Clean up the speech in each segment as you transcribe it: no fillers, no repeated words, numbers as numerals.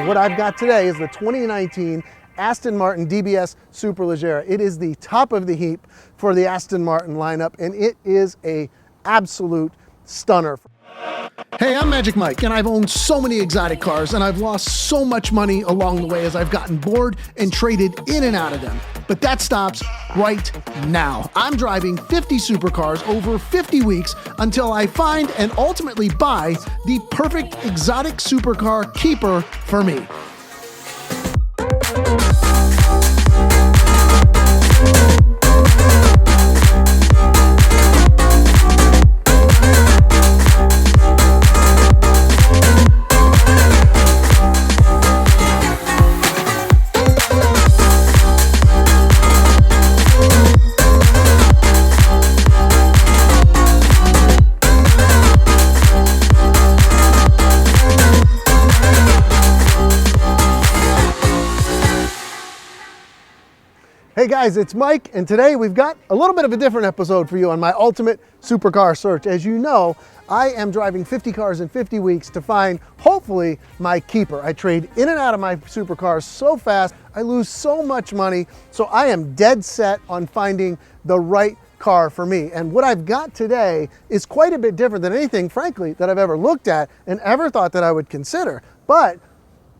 what I've got today is the 2019 Aston Martin DBS Superleggera. It is the top of the heap for the Aston Martin lineup, and it is an absolute stunner. Hey, I'm Magic Mike, and I've owned so many exotic cars, and I've lost so much money along the way as I've gotten bored and traded in and out of them. But that stops right now. I'm driving 50 supercars over 50 weeks until I find and ultimately buy the perfect exotic supercar keeper for me. Hey guys, it's Mike, and today we've got a little bit of a different episode for you on my ultimate supercar search. As you know, I am driving 50 cars in 50 weeks to find, hopefully, my keeper. I trade in and out of my supercars so fast, I lose so much money, so I am dead set on finding the right car for me. And what I've got today is quite a bit different than anything, frankly, that I've ever looked at and ever thought that I would consider. But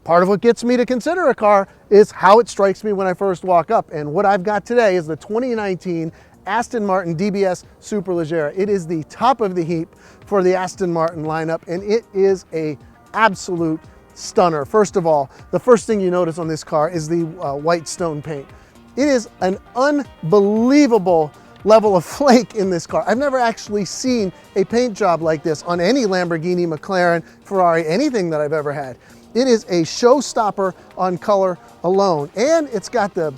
part of what gets me to consider a car is how it strikes me when I first walk up. And what I've got today is the 2019 Aston Martin DBS Superleggera. It is the top of the heap for the Aston Martin lineup, and it is an absolute stunner. First of all, the first thing you notice on this car is the white stone paint. It is an unbelievable level of flake in this car. I've never actually seen a paint job like this on any Lamborghini, McLaren, Ferrari, anything that I've ever had. It is a showstopper on color alone, and it's got the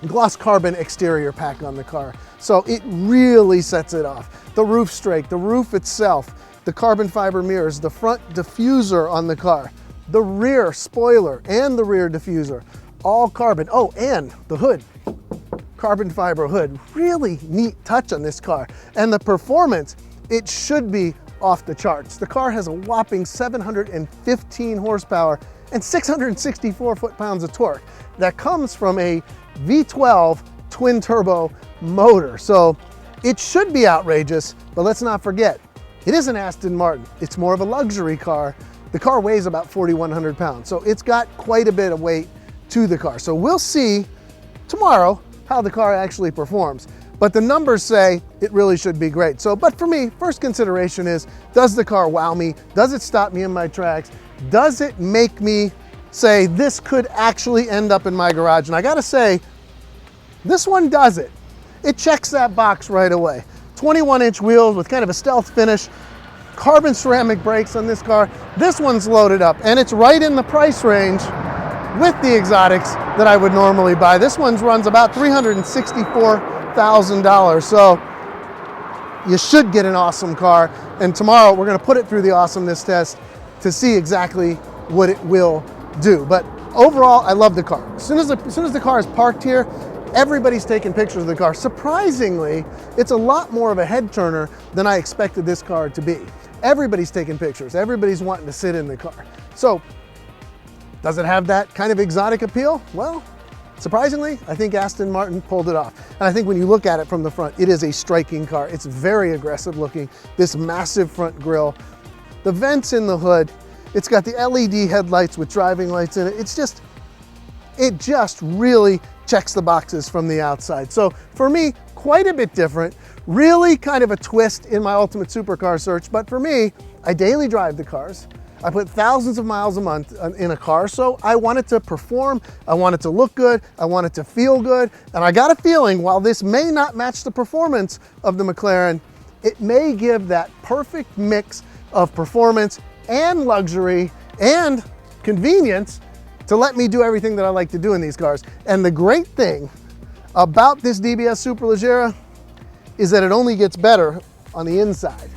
gloss carbon exterior pack on the car, so it really sets it off. The roof strake, the roof itself, the carbon fiber mirrors, the front diffuser on the car, the rear spoiler and the rear diffuser, all carbon. Oh, and the hood, carbon fiber hood. Really neat touch on this car. And the performance, it should be off the charts. The car has a whopping 715 horsepower and 664 foot-pounds of torque. That comes from a V12 twin turbo motor. So it should be outrageous, but let's not forget, it is an Aston Martin. It's more of a luxury car. The car weighs about 4,100 pounds, so it's got quite a bit of weight to the car. So we'll see tomorrow how the car actually performs. But the numbers say it really should be great. So, but for me, first consideration is, does the car wow me? Does it stop me in my tracks? Does it make me say, this could actually end up in my garage? And I gotta say, this one does it. It checks that box right away. 21-inch wheels with kind of a stealth finish, carbon ceramic brakes on this car. This one's loaded up, and it's right in the price range with the exotics that I would normally buy. This one runs about $364,000, so you should get an awesome car. And tomorrow we're going to put it through the awesomeness test to see exactly what it will do. But overall, I love the car. As soon as the car is parked here, everybody's taking pictures of the car. Surprisingly, it's a lot more of a head turner than I expected this car to be. Everybody's taking pictures. Everybody's wanting to sit in the car. So does it have that kind of exotic appeal? Well, surprisingly, I think Aston Martin pulled it off. And I think when you look at it from the front, it is a striking car. It's very aggressive looking. This massive front grille, the vents in the hood, it's got the LED headlights with driving lights in it. It just really checks the boxes from the outside. So for me, quite a bit different, really kind of a twist in my ultimate supercar search. But for me, I daily drive the cars. I put thousands of miles a month in a car, so I want it to perform, I want it to look good, I want it to feel good, and I got a feeling while this may not match the performance of the McLaren, it may give that perfect mix of performance and luxury and convenience to let me do everything that I like to do in these cars. And the great thing about this DBS Superleggera is that it only gets better on the inside.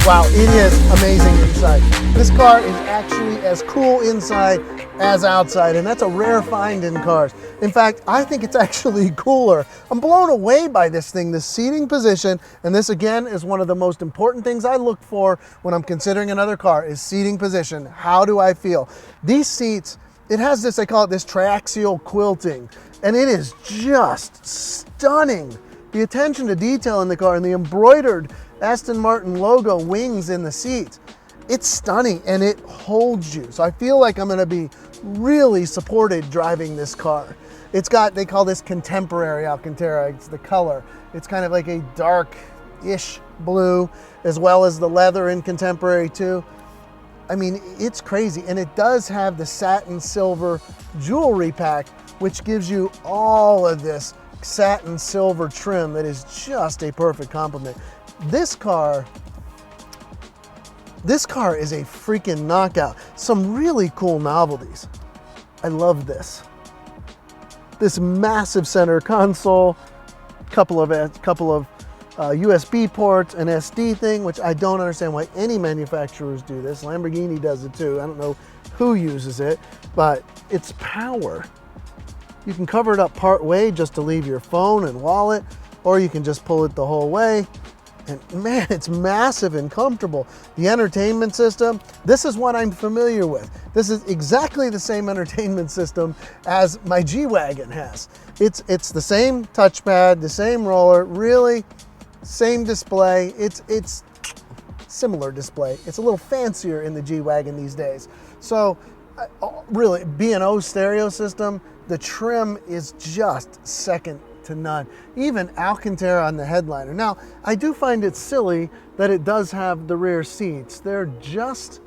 Wow, it is amazing inside. This car is actually as cool inside as outside, and that's a rare find in cars. In fact, I think it's actually cooler. I'm blown away by this thing, this seating position, and this again is one of the most important things I look for when I'm considering another car is seating position. How do I feel? These seats, it has this, I call it this triaxial quilting, and it is just stunning. The attention to detail in the car and the embroidered Aston Martin logo wings in the seats, it's stunning and it holds you. So I feel like I'm gonna be really supported driving this car. It's got, they call this contemporary Alcantara, it's the color. It's kind of like a dark-ish blue, as well as the leather in contemporary too. I mean, it's crazy. And it does have the satin silver jewelry pack, which gives you all of this satin silver trim that is just a perfect complement. This car is a freaking knockout. Some really cool novelties. I love this. This massive center console, couple of USB ports, an SD thing, which I don't understand why any manufacturers do this. Lamborghini does it too. I don't know who uses it, but it's power. You can cover it up part way just to leave your phone and wallet, or you can just pull it the whole way. And man, it's massive and comfortable. The entertainment system, this is what I'm familiar with. This is exactly the same entertainment system as my G-Wagon has. It's the same touchpad, the same roller, really same display. It's similar display. It's a little fancier in the G-Wagon these days. So really, B&O stereo system, the trim is just second to none. Even Alcantara on the headliner. Now, I do find it silly that it does have the rear seats. There just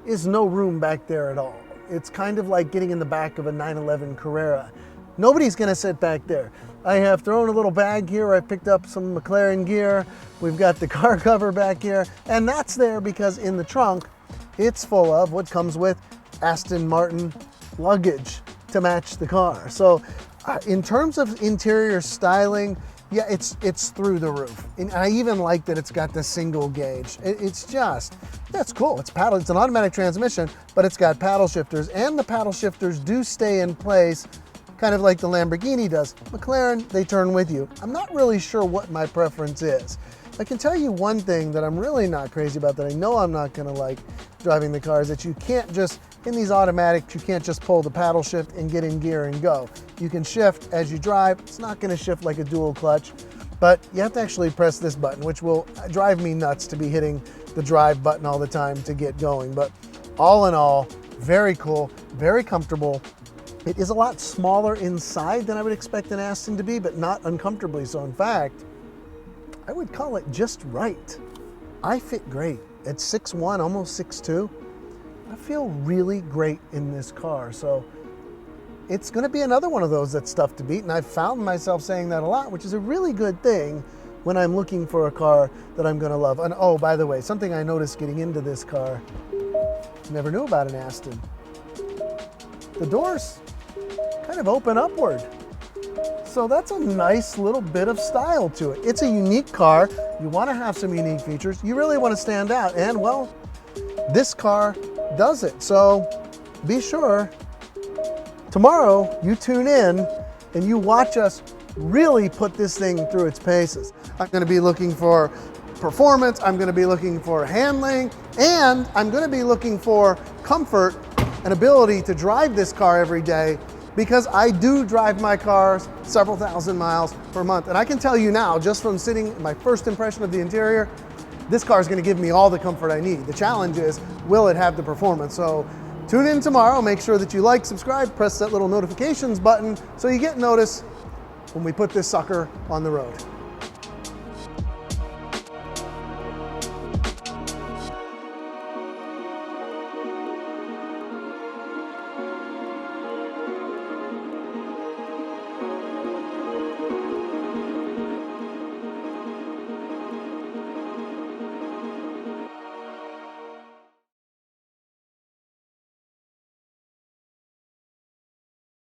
is no room back there at all. It's kind of like getting in the back of a 911 Carrera. Nobody's gonna sit back there. I have thrown a little bag here. I picked up some McLaren gear. We've got the car cover back here, and that's there because in the trunk, it's full of what comes with Aston Martin luggage to match the car. So in terms of interior styling, yeah, it's through the roof. And I even like that it's got the single gauge. That's cool. It's an automatic transmission, but it's got paddle shifters, and the paddle shifters do stay in place, kind of like the Lamborghini does. McLaren, they turn with you. I'm not really sure what my preference is. I can tell you one thing that I'm really not crazy about, that I know I'm not gonna like driving the car, is that you can't just, in these automatics, you can't just pull the paddle shift and get in gear and go. You can shift as you drive. It's not gonna shift like a dual clutch, but you have to actually press this button, which will drive me nuts to be hitting the drive button all the time to get going. But all in all, very cool, very comfortable. It is a lot smaller inside than I would expect an Aston to be, but not uncomfortably so. In fact, I would call it just right. I fit great. At 6'1", almost 6'2", I feel really great in this car. So it's gonna be another one of those that's tough to beat, and I've found myself saying that a lot, which is a really good thing when I'm looking for a car that I'm gonna love. And oh, by the way, something I noticed getting into this car, never knew about an Aston. The doors kind of open upward. So that's a nice little bit of style to it. It's a unique car. You want to have some unique features. You really want to stand out. And well, this car does it. So be sure tomorrow you tune in and you watch us really put this thing through its paces. I'm going to be looking for performance. I'm going to be looking for handling, and I'm going to be looking for comfort and ability to drive this car every day, because I do drive my cars several thousand miles per month. And I can tell you now, just from sitting, my first impression of the interior, this car is gonna give me all the comfort I need. The challenge is, will it have the performance? So tune in tomorrow, make sure that you like, subscribe, press that little notifications button so you get notice when we put this sucker on the road.